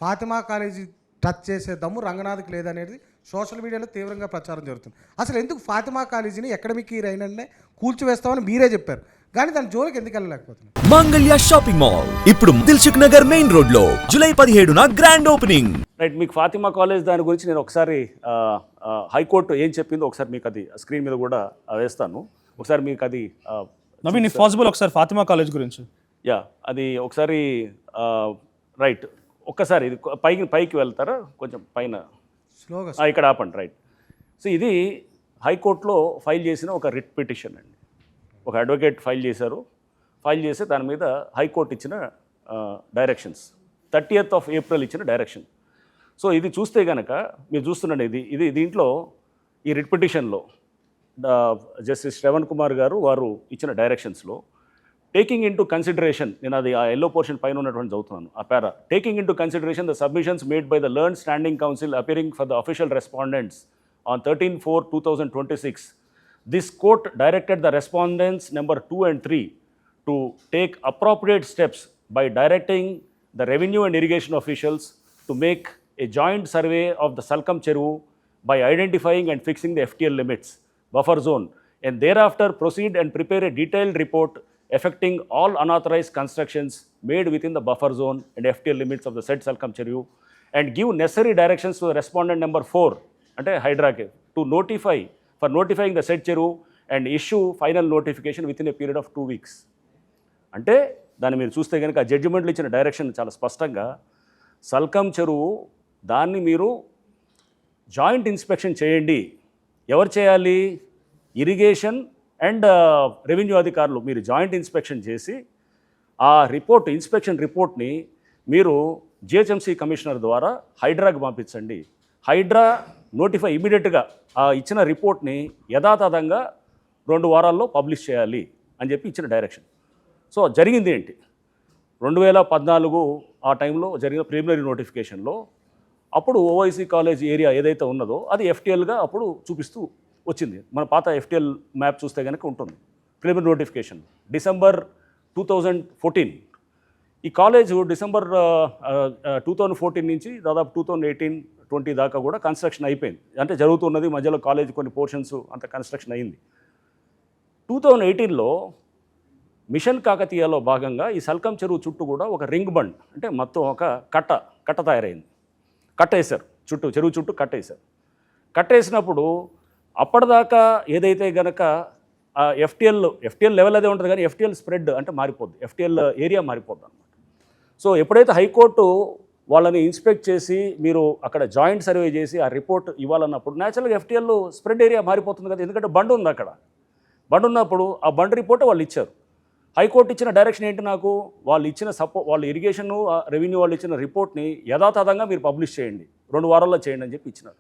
Fatima college touch చేసే దమ్ము రంగనాథ్కి లేదనేది సోషల్ మీడియాలో తీవ్రంగా ప్రచారం జరుగుతుంది. అసలు ఎందుకు ఫాతిమా కాలేజీని అకాడమిక్ ఇయర్ అయిననే కూల్చివేస్తామని మీరే చెప్పారు, కానీ దాని జోలికి ఎందుకు వెళ్ళలేకపోతున్నారు? మంగళ్య షాపింగ్ మాల్ ఇప్పుడు దిల్సుఖ్ నగర్ మెయిన్ రోడ్ లో జూలై 17న గ్రాండ్ ఓపెనింగ్. రైట్, మీకు ఫాతిమా కాలేజ్ దాని గురించి నేను ఒకసారి హైకోర్టు ఏం చెప్పిందో ఒకసారి మీకు అది స్క్రీన్ మీద కూడా వేస్తాను. ఒకసారి మీకు అది నవీన్ ఇఫ్ పాసిబుల్ ఒకసారి ఫాతిమా కాలేజ్ గురించి అది ఒకసారి రైట్ ఒక్కసారి ఇది పైకి వెళ్తారా కొంచెం పైన స్లోగా ఇక్కడ ఆపండి. రైట్, సో ఇది హైకోర్టులో ఫైల్ చేసిన ఒక రిట్ పిటిషన్ అండి. ఒక అడ్వకేట్ ఫైల్ చేసి దాని మీద హైకోర్టు ఇచ్చిన డైరెక్షన్స్ 30th April ఇచ్చిన డైరెక్షన్. సో ఇది చూస్తే కనుక మీరు చూస్తుండండి, ఇది దీంట్లో ఈ రిట్ పిటిషన్లో జస్టిస్ శ్రవణ్ కుమార్ గారు వారు ఇచ్చిన డైరెక్షన్స్లో టేకింగ్ ఇన్ టు కన్సిడరేషన్, నేను అది ఆ ఎల్లో పోర్షన్ పైన ఉన్నటువంటి చదువుతున్నాను ఆ para. Taking into consideration the submissions made by the learned standing counsel appearing for the official respondents on 13/4/2026, this court directed the respondents number 2 and 3 to take appropriate steps by directing the revenue and irrigation officials to make a joint survey of the Salkam Cheruvu by identifying and fixing the FTL limits, buffer zone, and thereafter proceed and prepare a detailed report affecting all unauthorized constructions made within the buffer zone and FTL limits of the said Salkam Cheruvu, and give necessary directions to the respondent number 4 అంటే హైడ్రాకి to notifying the said చెరువు and issue final notification with in a period of 2 weeks. అంటే దాన్ని మీరు చూస్తే కనుక ఆ జడ్జిమెంట్లు ఇచ్చిన direction చాలా స్పష్టంగా సల్కం చెరువు దాన్ని మీరు జాయింట్ ఇన్స్పెక్షన్ చేయండి. ఎవరు చేయాలి? ఇరిగేషన్ అండ్ రెవెన్యూ అధికారులు మీరు జాయింట్ ఇన్స్పెక్షన్ చేసి ఆ ఇన్స్పెక్షన్ రిపోర్ట్ని మీరు జిహెచ్ఎంసీ కమిషనర్ ద్వారా హైడ్రాకి పంపించండి. హైడ్రా నోటిఫై ఇమీడియట్గా ఆ ఇచ్చిన రిపోర్ట్ని యథాతథంగా 2 వారాల్లో పబ్లిష్ చేయాలి అని చెప్పి ఇచ్చిన డైరెక్షన్. సో జరిగింది ఏంటి, 2014 ఆ టైంలో జరిగిన ప్రిలిమినరీ నోటిఫికేషన్లో అప్పుడు ఓవైసీ కాలేజ్ ఏరియా ఏదైతే ఉన్నదో అది ఎఫ్టీఎల్గా అప్పుడు చూపిస్తూ వచ్చింది. మన పాత ఎఫ్టీఎల్ మ్యాప్ చూస్తే కనుక ఉంటుంది. Preliminary notification December 2014. ఈ కాలేజు December 2014 నుంచి దాదాపు 2018-20 దాకా కూడా కన్స్ట్రక్షన్ అయిపోయింది. అంటే జరుగుతున్నది, మధ్యలో కాలేజ్ కొన్ని పోర్షన్స్ అంత కన్స్ట్రక్షన్ అయింది. 2018లో మిషన్ కాకతీయలో భాగంగా ఈ సల్కం చెరువు చుట్టూ కూడా ఒక రింగ్ బండ్, అంటే మొత్తం ఒక కట్ట తయారైంది. కట్టేశారు, చెరువు చుట్టూ కట్టేసినప్పుడు అప్పటిదాకా ఏదైతే గనక ఎఫ్టీఎల్ లెవెల్ అదే ఉంటుంది, కానీ ఎఫ్టీఎల్ స్ప్రెడ్ అంటే మారిపోద్ది, ఎఫ్టీఎల్ ఏరియా మారిపోద్ది అనమాట. సో ఎప్పుడైతే హైకోర్టు వాళ్ళని ఇన్స్పెక్ట్ చేసి మీరు అక్కడ జాయింట్ సర్వే చేసి ఆ రిపోర్ట్ ఇవ్వాలన్నప్పుడు న్యాచురల్గా ఎఫ్టీఎల్ స్ప్రెడ్ ఏరియా మారిపోతుంది కదా, ఎందుకంటే బండ్ ఉంది అక్కడ. బండ్ ఉన్నప్పుడు ఆ బండ్ రిపోర్ట్ వాళ్ళు ఇచ్చారు. హైకోర్టు ఇచ్చిన డైరెక్షన్ ఏంటి, నాకు వాళ్ళు ఇచ్చిన వాళ్ళు ఇరిగేషన్ రెవెన్యూ వాళ్ళు ఇచ్చిన రిపోర్ట్ని యథాతథంగా మీరు పబ్లిష్ చేయండి, 2 వారాల్లో చేయండి అని చెప్పి ఇచ్చినారు.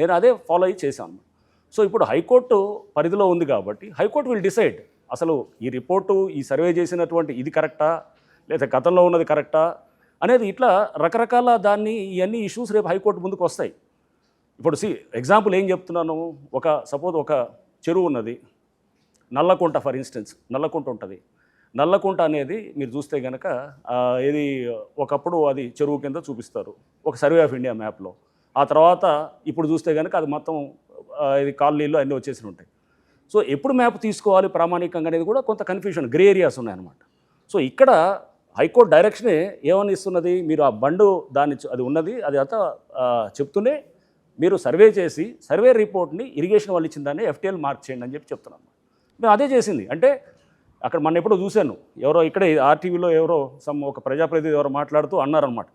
నేను అదే ఫాలో అయ్యి చేశాను. సో ఇప్పుడు హైకోర్టు పరిధిలో ఉంది కాబట్టి హైకోర్టు విల్ డిసైడ్ అసలు ఈ రిపోర్టు ఈ సర్వే చేసినటువంటి ఇది కరెక్టా లేదా గతంలో ఉన్నది కరెక్టా అనేది, ఇట్లా రకరకాల ఇవన్నీ ఇష్యూస్ రేపు హైకోర్టు ముందుకు వస్తాయి. ఇప్పుడు ఎగ్జాంపుల్ ఏం చెప్తున్నాను, సపోజ్ ఒక చెరువు ఉన్నది, నల్లకుంట ఫర్ ఇన్స్టెన్స్, నల్లకుంట ఉంటుంది. నల్లకుంట అనేది మీరు చూస్తే కనుక ఇది ఒకప్పుడు అది చెరువు కింద చూపిస్తారు ఒక సర్వే ఆఫ్ ఇండియా మ్యాప్లో. ఆ తర్వాత ఇప్పుడు చూస్తే కనుక అది మొత్తం ఇది కాలనీలు అన్నీ వచ్చేసి ఉంటాయి. సో ఎప్పుడు మ్యాప్ తీసుకోవాలి ప్రామాణికంగా అనేది కూడా కొంత కన్ఫ్యూషన్, గ్రే ఏరియాస్ ఉన్నాయన్నమాట. సో ఇక్కడ హైకోర్టు డైరెక్షనే ఏమని ఇస్తున్నది, మీరు ఆ బండు అది ఉన్నది అది అంతా చెప్తూనే మీరు సర్వే చేసి సర్వే రిపోర్ట్ని ఇరిగేషన్ వాళ్ళు ఇచ్చిన దాన్ని ఎఫ్టీఎల్ మార్క్ చేయండి అని చెప్పి చెప్తున్నాను. మేము అదే చేసింది. అంటే అక్కడ మన ఎప్పుడో చూశాను, ఎవరో ఇక్కడే ఆర్టీవీలో ఒక ప్రజాప్రతినిధి ఎవరో మాట్లాడుతూ అన్నారనమాట,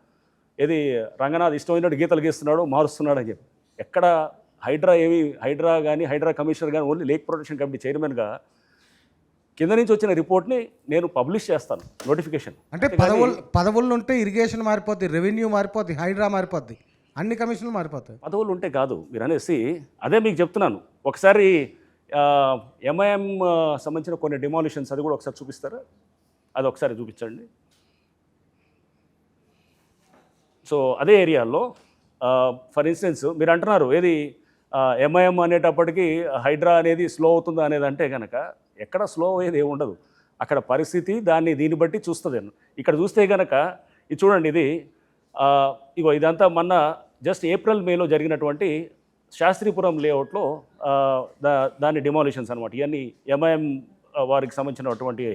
ఏది రంగనాథ్ ఇష్టమైనట్టు గీతలు గీస్తున్నాడు, మారుస్తున్నాడు అని చెప్పి. ఎక్కడ హైడ్రా కానీ హైడ్రా కమిషనర్ కానీ ఓన్లీ లేక్ ప్రొటెక్షన్ కమిటీ చైర్మన్గా కింద నుంచి వచ్చిన రిపోర్ట్ని నేను పబ్లిష్ చేస్తాను నోటిఫికేషన్. అంటే పదవులు ఉంటే ఇరిగేషన్ మారిపోద్ది, రెవెన్యూ మారిపోద్ది, హైడ్రా మారిపోద్ది, అన్ని కమిషన్లు మారిపోతాయి. పదవులు ఉంటే కాదు మీరు అనేసి, అదే మీకు చెప్తున్నాను. ఒకసారి ఎంఐఎం సంబంధించిన కొన్ని డిమాలిషన్స్ అది కూడా ఒకసారి చూపిస్తారా, అది ఒకసారి చూపించండి. సో అదే ఏరియాలో ఫర్ ఇన్స్టెన్స్ మీరు అంటున్నారు ఏది ఎంఐఎం అనేటప్పటికీ హైడ్రా అనేది స్లో అవుతుందా అనేది, అంటే కనుక ఎక్కడ స్లో అయ్యేది ఏమి ఉండదు. అక్కడ పరిస్థితి దీన్ని బట్టి చూస్తుంది. ఇక్కడ చూస్తే కనుక ఇది చూడండి, ఇది ఇగో ఇదంతా మొన్న జస్ట్ ఏప్రిల్ మేలో జరిగినటువంటి శాస్త్రీపురం లేఅవుట్లో దాని డిమాలిషన్స్ అనమాట. ఇవన్నీ ఎంఐఎం వారికి సంబంధించినటువంటి.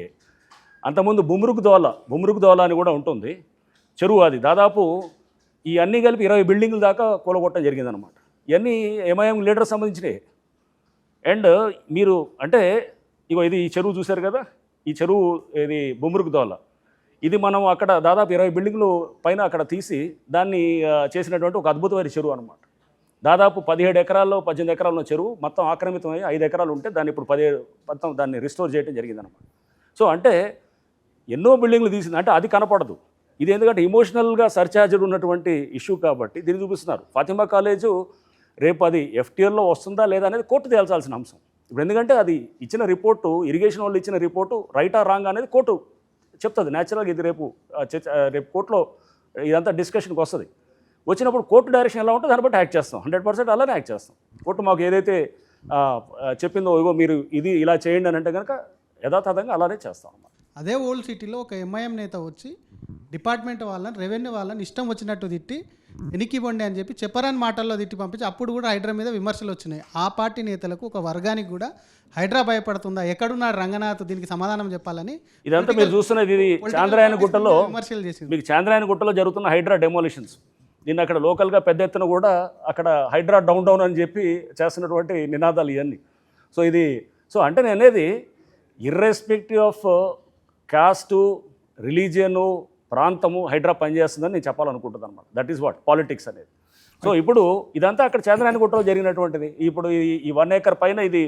అంతకుముందు బుమ్రుక్ దోలా అని కూడా ఉంటుంది చెరువు. అది దాదాపు ఈ అన్నీ కలిపి 20 బిల్డింగుల దాకా కూలగొట్టడం జరిగిందనమాట. ఇవన్నీ ఎంఐఎం లీడర్ సంబంధించినవి. అండ్ మీరు అంటే ఇగో ఇది ఈ చెరువు చూశారు కదా, ఈ చెరువు ఇది బుమ్రుక్ దోలా. ఇది మనం అక్కడ దాదాపు 20 బిల్డింగ్లు పైన అక్కడ తీసి దాన్ని చేసినటువంటి ఒక అద్భుతమైన చెరువు అనమాట. దాదాపు 17 ఎకరాల్లో 18 ఎకరాల్లో చెరువు మొత్తం ఆక్రమితమై 5 ఎకరాలు ఉంటే దాన్ని ఇప్పుడు 17 మొత్తం దాన్ని రిస్టోర్ చేయడం జరిగిందనమాట. సో అంటే ఎన్నో బిల్డింగ్లు తీసింది అంటే అది కనపడదు. ఇది ఎందుకంటే ఇమోషనల్గా సర్చార్జ్డ్ ఉన్నటువంటి ఇష్యూ కాబట్టి దీన్ని చూపిస్తున్నారు. ఫాతిమా కాలేజు రేపు అది FTLలో వస్తుందా లేదా అనేది కోర్టు తేల్చాల్సిన అంశం. ఇప్పుడు ఎందుకంటే అది ఇచ్చిన రిపోర్టు, ఇరిగేషన్ వాళ్ళు ఇచ్చిన రిపోర్టు రైటా రాంగ్ అనేది కోర్టు చెప్తుంది. న్యాచురల్గా ఇది రేపు కోర్టులో ఇదంతా డిస్కషన్కి వస్తుంది. వచ్చినప్పుడు కోర్టు డైరెక్షన్ ఎలా ఉంటే దాన్ని బట్టి యాక్ట్ చేస్తాం. 100% అలానే యాక్ట్ చేస్తాం. కోర్టు మాకు ఏదైతే చెప్పిందో ఇగో మీరు ఇది ఇలా చేయండి అని అంటే కనుక యథాతథంగా అలానే చేస్తాం అన్నమాట. అదే ఓల్డ్ సిటీలో ఒక ఎంఐఎం నేత వచ్చి డిపార్ట్మెంట్ వాళ్ళని, రెవెన్యూ వాళ్ళని ఇష్టం వచ్చినట్టు తిట్టి ఎనికివ్వండి అని చెప్పి చెప్పరాని మాటల్లో తిట్టి పంపించి అప్పుడు కూడా హైడ్రా మీద విమర్శలు వచ్చినాయి. ఆ పార్టీ నేతలకు ఒక వర్గానికి కూడా హైడ్రా భయపడుతుందా, ఎక్కడున్నాడు రంగనాథ్, దీనికి సమాధానం చెప్పాలని ఇదంతా మీరు చూస్తున్నది ఇది చాంద్రాయణగుట్టలో విమర్శలు చేసింది. మీకు చాంద్రాయణగుట్టలో జరుగుతున్న హైడ్రా డెమోలిషన్స్. నిన్న అక్కడ లోకల్గా పెద్ద ఎత్తున కూడా అక్కడ హైడ్రా డౌన్ అని చెప్పి చేస్తున్నటువంటి నినాదాలు ఇవన్నీ. సో అంటే నేను అనేది ఇర్రెస్పెక్టివ్ ఆఫ్ కాస్టు, రిలీజియను, ప్రాంతము హైడ్రా పనిచేస్తుందని నేను చెప్పాలనుకుంటున్నాను అనమాట. దట్ ఈస్ వాట్ పాలిటిక్స్ అనేది. సో ఇప్పుడు ఇదంతా అక్కడ చాంద్రాయణగుట్టలో జరిగినటువంటిది. ఇప్పుడు ఈ 1 ఏకర్ పైన ఇది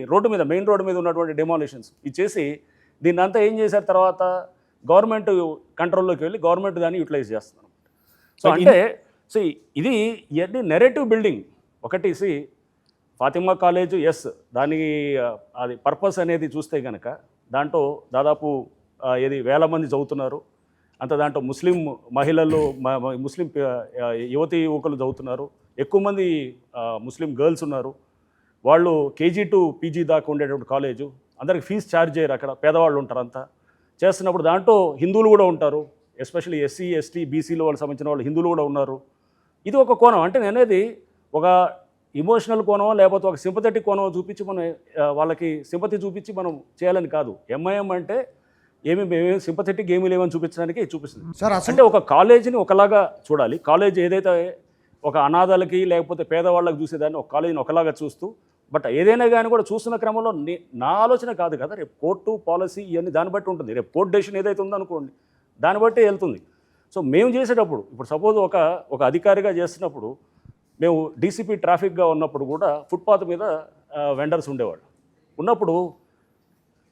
మెయిన్ రోడ్డు మీద ఉన్నటువంటి డెమాలిషన్స్ ఇది చేసి దీన్ని అంతా ఏం చేశారు తర్వాత గవర్నమెంట్ కంట్రోల్లోకి వెళ్ళి గవర్నమెంట్ దాన్ని యూటిలైజ్ చేస్తున్నారు. సో అంటే ఇది ఇవన్నీ నెరేటివ్ బిల్డింగ్. ఒకటి ఫాతిమా కాలేజు దాని అది పర్పస్ అనేది చూస్తే కనుక దాంట్లో దాదాపు వేల మంది చదువుతున్నారు. అంత దాంట్లో ముస్లిం మహిళలు, ముస్లిం యువతి యువకులు చదువుతున్నారు. ఎక్కువ మంది ముస్లిం గర్ల్స్ ఉన్నారు. వాళ్ళు KG to PG దాకా ఉండేటువంటి కాలేజు. అందరికి ఫీజు ఛార్జ్ చేయరు. అక్కడ పేదవాళ్ళు ఉంటారు. అంతా చేస్తున్నప్పుడు దాంట్లో హిందువులు కూడా ఉంటారు. ఎస్పెషల్లీ SC, ST, BCలో వాళ్ళకి సంబంధించిన వాళ్ళు హిందువులు కూడా ఉన్నారు. ఇది ఒక కోణం. అంటే నేను అనేది ఒక ఇమోషనల్ కోణం లేకపోతే ఒక సింపథెటిక్ కోణం చూపించి మనం వాళ్ళకి సింపతి చూపించి మనం చేయాలని కాదు. ఎంఐఎం అంటే ఏమేమి సింపథెటిక్ ఏమీ లేవని చూపించడానికి చూపిస్తుంది. సార్ అంటే ఒక కాలేజీని ఒకలాగా చూడాలి. కాలేజ్ ఏదైతే ఒక అనాథాలకి లేకపోతే పేదవాళ్ళకి చూసేదాన్ని ఒక కాలేజీని ఒకలాగా చూస్తూ, బట్ ఏదైనా కానీ కూడా చూస్తున్న క్రమంలో నా ఆలోచన కాదు కదా, రేపు కోర్టు పాలసీ ఇవన్నీ దాన్ని బట్టి ఉంటుంది. రేపు కోర్టు డెసిషన్ ఏదైతే ఉందనుకోండి దాన్ని బట్టి వెళ్తుంది. సో మేము చేసేటప్పుడు ఇప్పుడు సపోజ్ ఒక అధికారిగా చేస్తున్నప్పుడు మేము DCP ట్రాఫిక్గా ఉన్నప్పుడు కూడా ఫుట్పాత్ మీద వెండర్స్ ఉండేవాళ్ళు. ఉన్నప్పుడు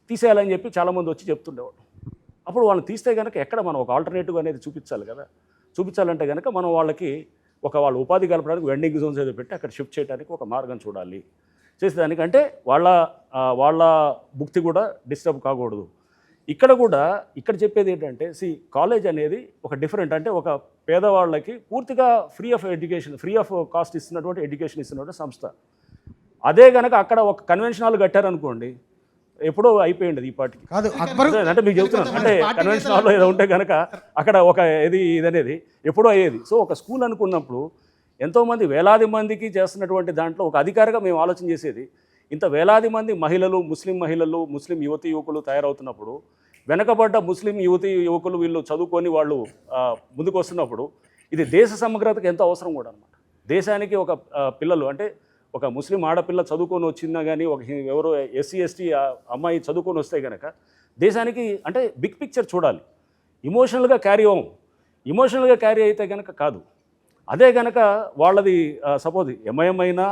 తీసేయాలని చెప్పి చాలామంది వచ్చి చెప్తుండేవాడు. అప్పుడు వాళ్ళని తీస్తే కనుక ఎక్కడ మనం ఒక ఆల్టర్నేటివ్ అనేది చూపించాలి కదా. చూపించాలంటే కనుక మనం వాళ్ళకి వాళ్ళ ఉపాధి కలపడానికి వెండింగ్ జోన్స్ ఏదో పెట్టి అక్కడ షిఫ్ట్ చేయడానికి ఒక మార్గం చూడాలి. చేసేదానికి అంటే వాళ్ళ భుక్తి కూడా డిస్టర్బ్ కాకూడదు. ఇక్కడ చెప్పేది ఏంటంటే కాలేజ్ అనేది ఒక డిఫరెంట్, అంటే ఒక పేదవాళ్ళకి పూర్తిగా ఫ్రీ ఆఫ్ కాస్ట్ ఇస్తున్నటువంటి ఎడ్యుకేషన్ ఇస్తున్నటువంటి సంస్థ. అదే కనుక అక్కడ ఒక కన్వెన్షన్ హాల్ కట్టారనుకోండి ఎప్పుడో అయిపోయింది ఈ పార్టీకి. కాదు అక్బర్ అంటే మీకు చెప్తున్నాను, అంటే కన్వెన్షన్ హాల్లో ఏదో ఉంటే కనుక అక్కడ ఇది అనేది ఎప్పుడో అయ్యేది. సో ఒక స్కూల్ అనుకున్నప్పుడు ఎంతోమంది వేలాది మందికి చేస్తున్నటువంటి దాంట్లో ఒక అధికారిగా మేము ఆలోచన చేసేది, ఇంత వేలాది మంది మహిళలు, ముస్లిం యువతి యువకులు తయారవుతున్నప్పుడు వెనకబడ్డ ముస్లిం యువతి యువకులు వీళ్ళు చదువుకొని వాళ్ళు ముందుకు వస్తున్నప్పుడు ఇది దేశ సమగ్రతకు ఎంతో అవసరం కూడా అనమాట. దేశానికి ఒక పిల్లలు అంటే ఒక ముస్లిం ఆడపిల్ల చదువుకొని వచ్చినా కానీ ఎవరో SC ST అమ్మాయి చదువుకొని వస్తే కనుక దేశానికి అంటే బిగ్ పిక్చర్ చూడాలి. ఇమోషనల్గా క్యారీ అయితే కనుక కాదు. అదే కనుక వాళ్ళది సపోజ్ MIM అయినా,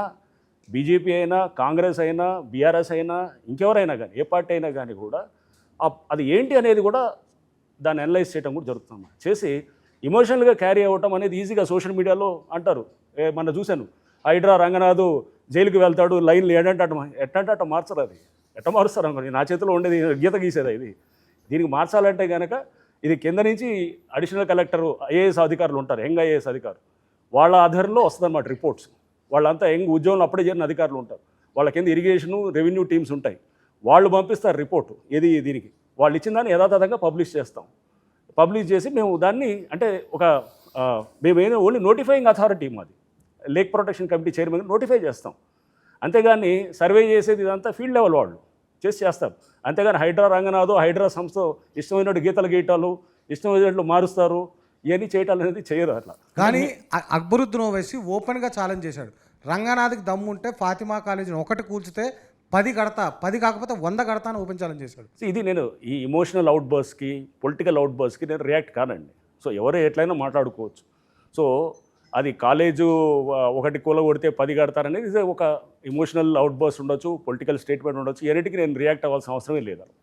BJP అయినా, కాంగ్రెస్ అయినా, BRS అయినా, ఇంకెవరైనా కానీ ఏ పార్టీ అయినా కానీ కూడా అది ఏంటి అనేది కూడా దాన్ని అనలైజ్ చేయడం కూడా జరుగుతుంది. చేసి ఇమోషనల్గా క్యారీ అవ్వటం అనేది ఈజీగా సోషల్ మీడియాలో అంటారు. మొన్న చూశాను, హైడ్రా రంగనాథ్ జైలుకి వెళ్తాడు, లైన్లు ఎట్టంటే అట్ట మార్చరు. అది ఎట్ట మారుస్తారు అనుకోండి, నా చేతిలో ఉండేది గీత గీసేది. దీనికి మార్చాలంటే కనుక ఇది కింద నుంచి అడిషనల్ కలెక్టరు, IAS అధికారులు ఉంటారు, యంగ్ IAS అధికారులు, వాళ్ళ ఆధారంలో వస్తుందన్నమాట రిపోర్ట్స్. వాళ్ళంతా యంగ్ ఉద్యోగంలో అప్పుడే చేరిన అధికారులు ఉంటారు. వాళ్ళ కింద ఇరిగేషను, రెవెన్యూ టీమ్స్ ఉంటాయి. వాళ్ళు పంపిస్తారు రిపోర్టు. దీనికి వాళ్ళు ఇచ్చిన దాన్ని యథాతథంగా పబ్లిష్ చేస్తాం. పబ్లిష్ చేసి మేము దాన్ని అంటే ఒక మేమేమో ఓన్లీ నోటిఫైయింగ్ అథారిటీ మాది. Lake protection committee chairman notify చేస్తాం, అంతేగాని సర్వే చేసేది ఇదంతా ఫీల్డ్ లెవెల్ వాళ్ళు చేస్తారు. అంతేగాని హైడ్రా రంగనాథో హైడ్రా సంస్థ ఇష్టమైనట్టు గీతలు గీయటాలు ఇష్టమైనట్లు మారుస్తారు ఇవన్నీ చేయటాలు అనేది చేయరు అట్లా. కానీ అక్బరుద్దీన్ ఓవైసీ ఓపెన్గా ఛాలెంజ్ చేశాడు, రంగనాథ్కి దమ్ము ఉంటే ఫాతిమా కాలేజీని ఒకటి కూల్చితే 10 కడతా, 10 కాకపోతే 100 కడతా అని ఓపెన్ ఛాలెంజ్ చేశాడు. సో ఇది నేను ఈ ఇమోషనల్ అవుట్ బర్స్కి పొలిటికల్ అవుట్ బర్స్కి నేను రియాక్ట్ కానండి. సో ఎవరు ఎట్లయినా మాట్లాడుకోవచ్చు. సో అది కాలేజు ఒకటి కూలగొడితే 10 కడతారనేది ఒక ఇమోషనల్ అవుట్ బర్స్ట్ ఉండొచ్చు, పొలిటికల్ స్టేట్మెంట్ ఉండొచ్చు, ఎన్నిటికీ నేను రియాక్ట్ అవ్వాల్సిన అవసరమే లేదు.